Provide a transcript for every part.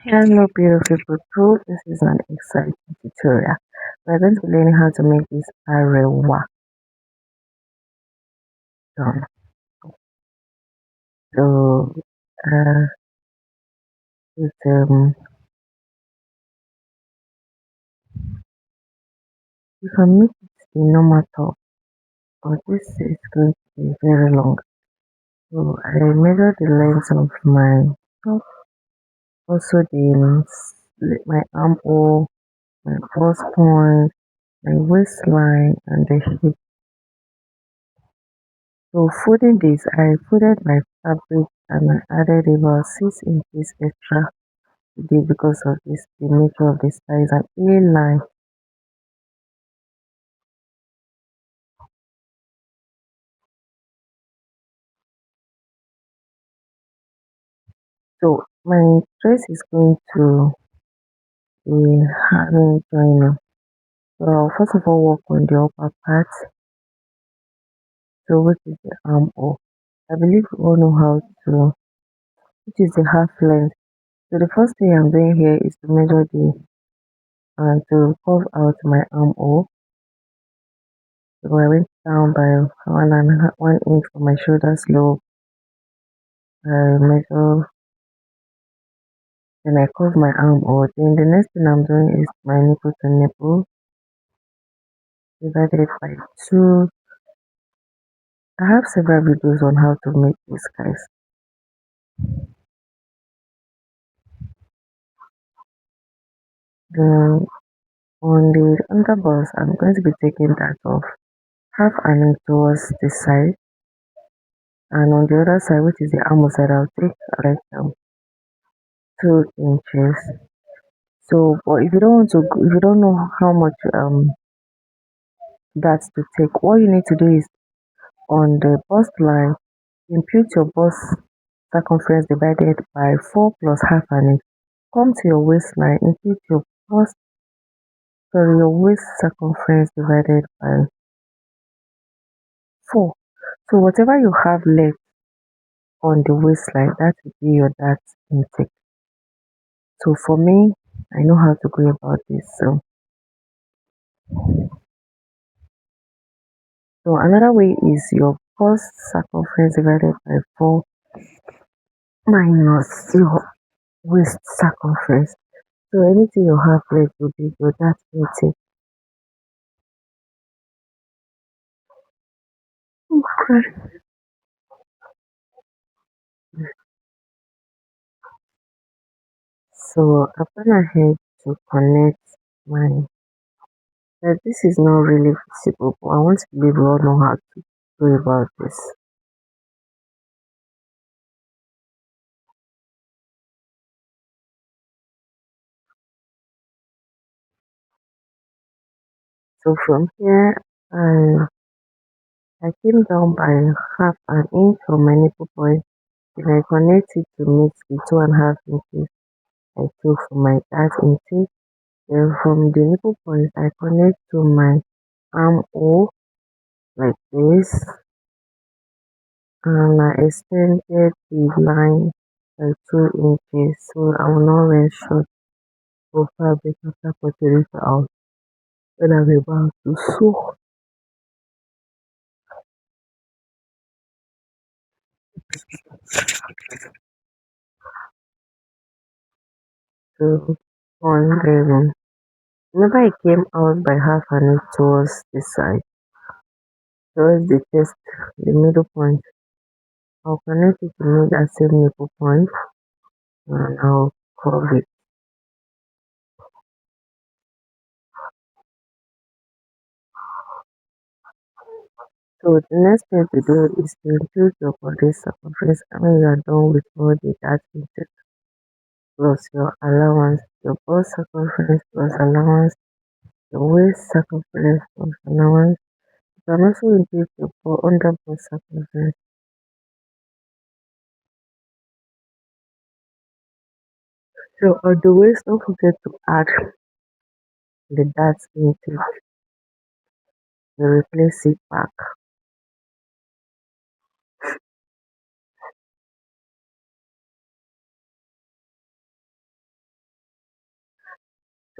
Hello beautiful people, this is an exciting tutorial. We're going to be learning how to make this arewa done. So uh, it, you can make it the normal top, but this is going to be very long. So I measure the length of my top, also my armhole, my bust point, my waistline, and the hip. So folding this, I folded my fabric and I added about 6 inches extra today because of this the nature of the size and A-line. So my dress is going to be having joining. So I'll first of all work on the upper part, so which is the armhole. I believe you all know how to, which is the half length. So the first thing I'm doing here is to measure the to curve out my armhole. So I went down by 1 inch for my shoulder slope. I measure, then I curve my armhole. Then the next thing I'm doing is my nipple to nipple divided by 2. I have several videos on how to make this, guys. Then on the underbust, I'm going to be taking that off half an inch towards the side, and on the other side, which is the armhole side, I'll take like 2 inches. So, but if you don't want to, if you don't know how much that's to take, what you need to do is on the bust line, impute your bust circumference divided by 4 plus half an inch. Come to your waistline, impute your bust, sorry, your waist circumference divided by 4. So whatever you have left on the waistline, that will be your that intake. So for me, I know how to go about this. So another way is your bust circumference divided by 4 minus your waist circumference. So anything you have left will be your that intake. Okay. So I've gone ahead to connect my this is not really visible, but I want to believe you all know how to go about this. So from here, I came down by half an inch from my nipple point. Then I connect it to meet the 2.5 inches I took from my that intake. Then from the nipple point, I connect to my armhole like this, and I extended the line by 2 inches, so I will not run short of fabric after cutting it out when I'm about to sew. So on the whenever I came out by half an inch towards the side, towards the chest, the middle point, I'll connect it to make that same nipple point and I'll curve it. So the next thing to do is to include your body circumference and when you are done with all the that intake plus your allowance, your bust circumference plus allowance, your waist circumference plus allowance. You can also include your under bust circumference. So on the waist, don't forget to add the that intake, you replace it back.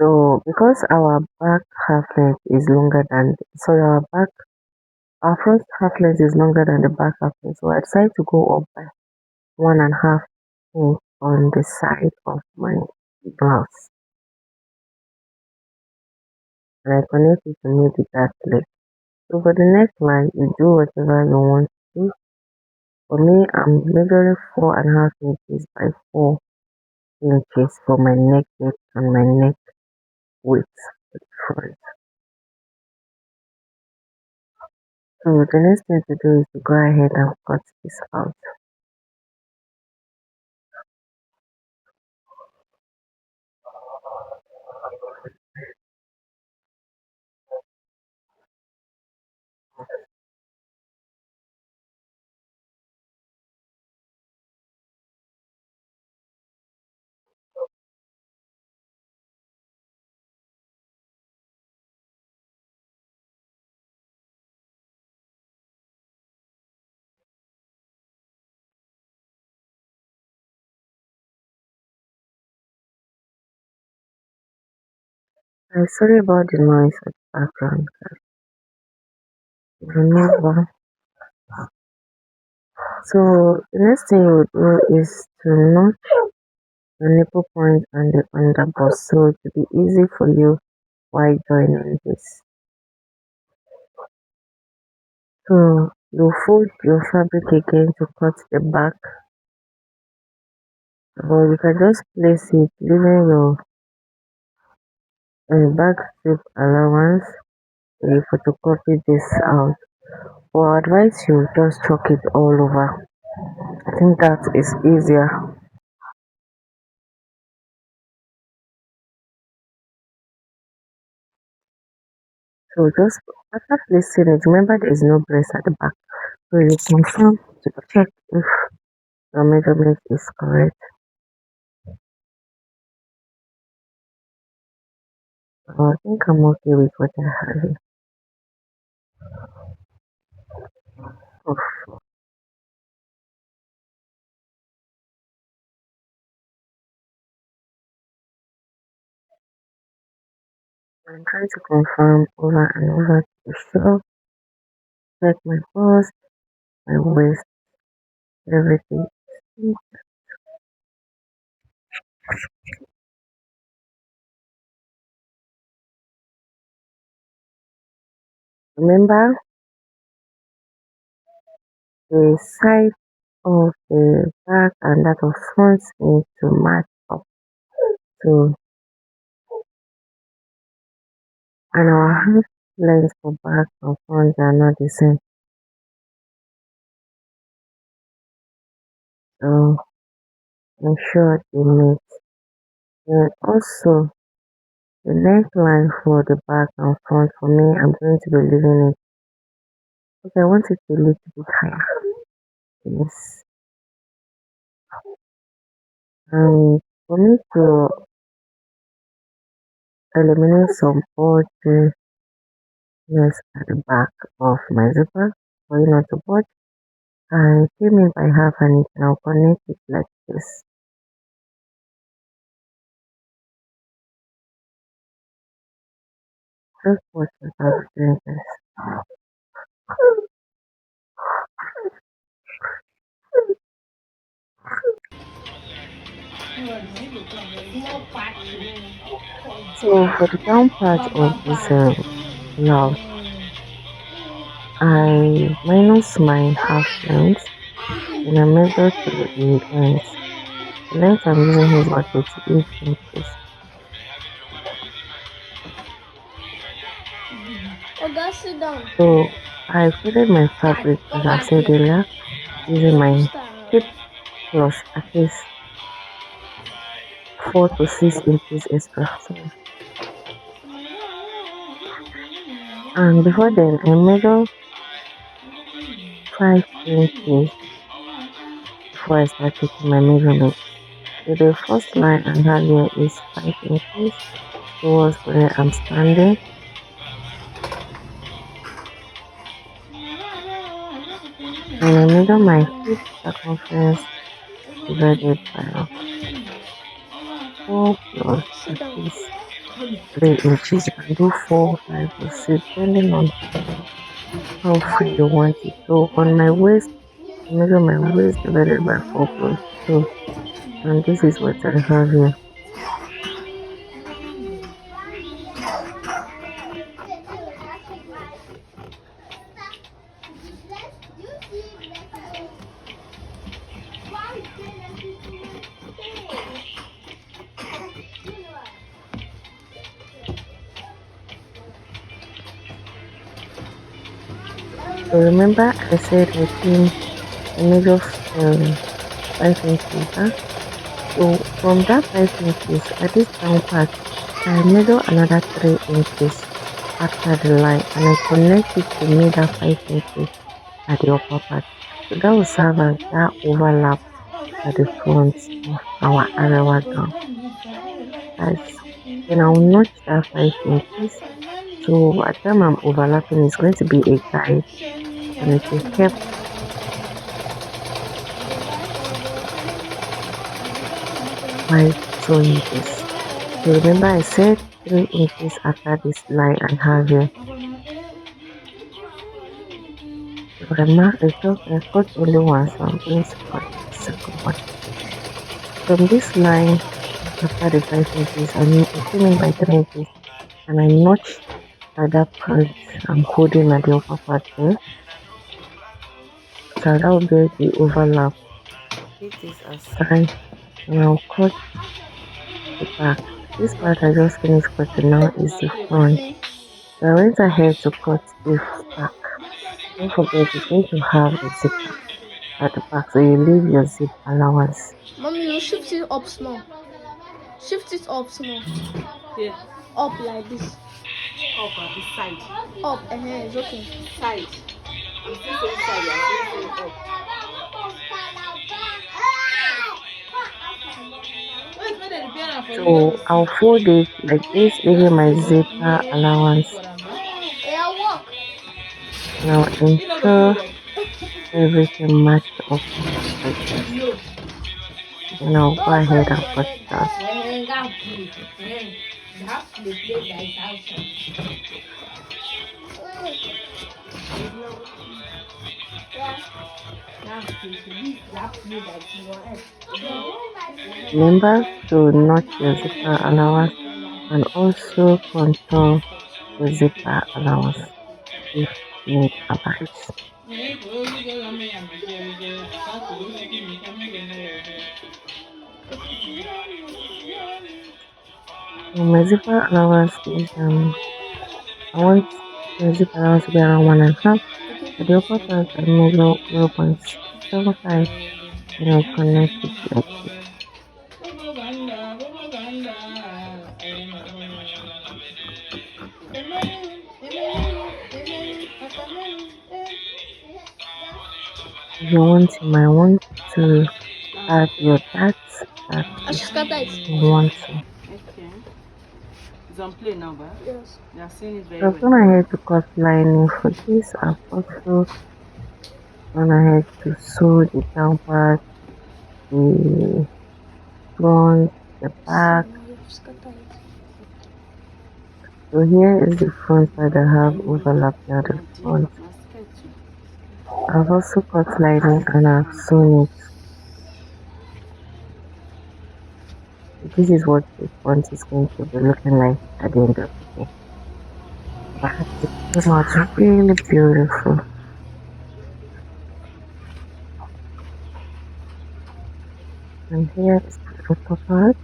So because our back half length is longer than sorry our front half length is longer than the back half length, so I decided to go up by 1.5 inch on the side of my blouse, and I connect it to make it that leg. So for the neckline, you do whatever you want to do. For me, I'm measuring 4.5 inches by 4 inches for my neck depth and my neck width for the front. So the next thing to do is to go ahead and cut this out. I'm sorry about the noise at the background. Remember, so the next thing you would do is to notch the nipple point and the underbust so to be easy for you while joining this. So you fold your fabric again to cut the back, or you can just place it leaving your back strip allowance. You photocopy this out. For advice, you just chalk it all over. I think that is easier. So just after placing it, remember there is no breast at the back. So you confirm to check if your measurement is correct. I think I'm okay with what I have here. Oh, I'm trying to confirm over and over to be sure. Check my bust, my waist, everything. Remember the side of the back and that of front need to match up. So and our half length for back and front are not the same. So ensure they meet. And also the neckline for the back and front for me, I'm going to be leaving it. Okay, I want it to be a little bit higher. Yes. And for me to eliminate some bulginess at the back of my zipper, for you not to bulge, I came in by half and it now connect it like this. Just watch yourself doing this. So for the down part of this blouse, I minus my half length and I measure to the ends. The length I'm using here is about 38 inches. So I fitted my fabric as I said earlier using my hip plus at least 4 to 6 inches extra. Sorry. And before then I measured 5 inches before I start taking my measurement. So the first line I have here is 5 inches towards where I'm standing. And I measure my hip circumference divided by 4 plus at least 3 inches. You can do 4, 5, or 6, depending on how free you want it. So on my waist, I measure my waist divided by 4 plus 2. And this is what I have here. So remember I said I measure 5 inches. Huh? So from that 5 inches at this down part, I measure another 3 inches after the line and I connect it to make that 5 inches at the upper part. So that will serve as that overlap at the front of our arewa gown. Then I'll notch that 5 inches. So at the time I'm overlapping, it's going to be a guide and it will help by sewing this. So remember I said 3 inches after this line I have here. So I cut only one, so I'm going to cut the second one. From this line after the 5 inches, I'm assuming by 3 inches and I notch at that part I'm holding at the upper part there. So that will be the overlap. Take this aside and I'll cut the back. This part I just finished cutting now is the front. So I went ahead to cut the back. Don't forget it's going to have a zipper at the back, so you leave your zip allowance. Mommy, you shift it up small. Shift it up small. Yeah. Up like this. Up at the side. Up, it's okay. Side. I'm still saying side, I'm still saying up. So I'll fold it like this, leaving my zipper allowance. Now ensure everything matched up like this. Then I'll go ahead and cut it out. Remember to notch your zipper allowance and also contour the zipper allowance if need arise. So my zipper allowance is I want the zipper allowance to be around 1.5. At the upper part I measure 0.75 and I connect it like this. If you want, you might want to add your dots that you want to. Okay. It's on play now, but yes. They are saying it very So I've well. gone ahead to cut lining for this. I've also gone ahead to sew the down part, the front, the back. So here is the front side I have overlapping at the front. I've also cut lining and I've sewn it. This is what the front is going to be looking like at the end of the day. But it came out really beautiful. And here is the upper part.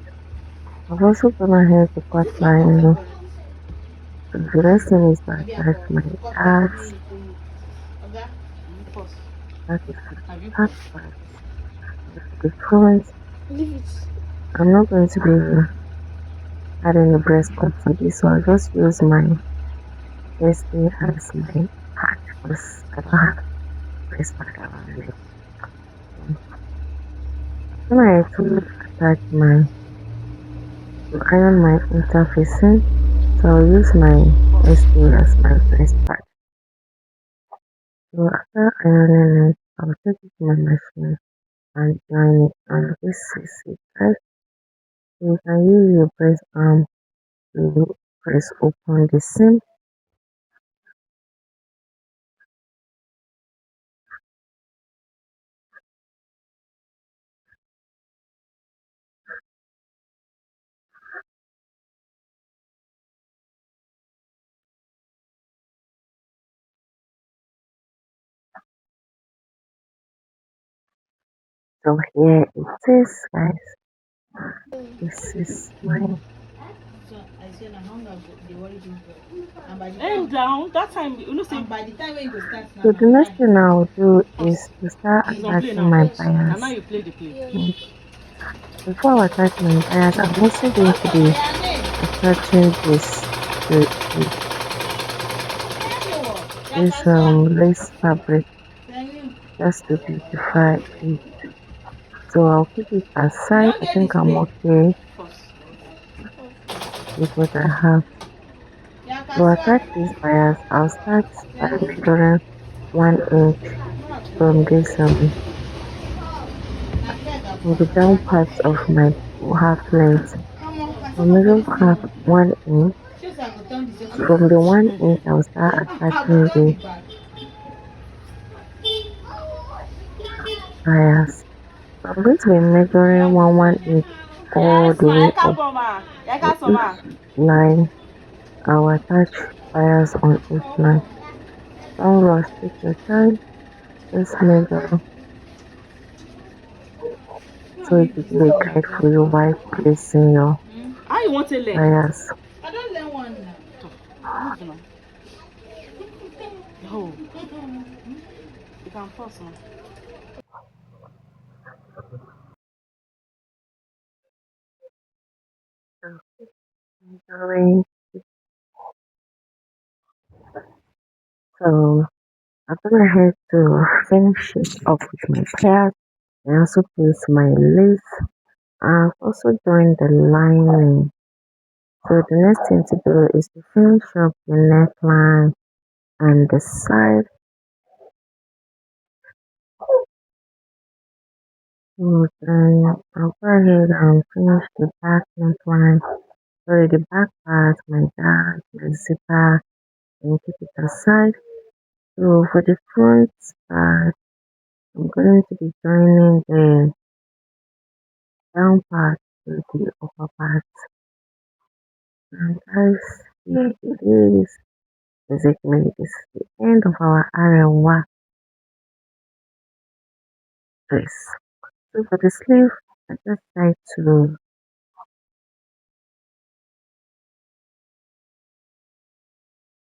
I've also gone ahead to cut lining. So the rest of it is to attach my tags. That is the back part. The front. I'm not going to be adding the breast part for this, so I'll just use my SD as my hat because I don't have breast part around it. Then I have to attach to iron my interfacing, so I'll use my SD as my breast part. So after ironing it, I'll take it to my machine and join it, and this is it, right? So you can use your breast arm to press open the seam. So here it is, guys. This is my Aim down. That time, you know, say by the time when you go start now. so the next thing I'll do is to start It's on play attaching now. my And now bias. you play the play. Before I attach my bias, I'm also going to be attaching this lace fabric just to beautify it. So I'll keep it aside. I think I'm okay with what I have. To attach this bias, I'll start by measuring 1 inch from this from the down part of my half length. I'll measure half 1 inch. From the 1 inch, I'll start attaching the bias. So I'm going to be measuring 1 inch all the way up. So each line, I'll attach bias on each line. Don't rush, take your time. Just measure so it will be a guide for you while placing your How you want to learn? bias. I don't learn one now. No. You can pause now. Measuring. So I'm gonna head to finish it up with my bias. I also place my lace. I've also joined the lining. So the next thing to do is to finish up the neckline and the side. So then I'll go ahead and finish the back neckline. Sorry, the back part, my dad, my zipper, and keep it aside. So for the front part, I'm going to be joining the down part to the upper part. And guys, here it is. Basically, this is the end of our Arewa dress. So for the sleeve, I just try to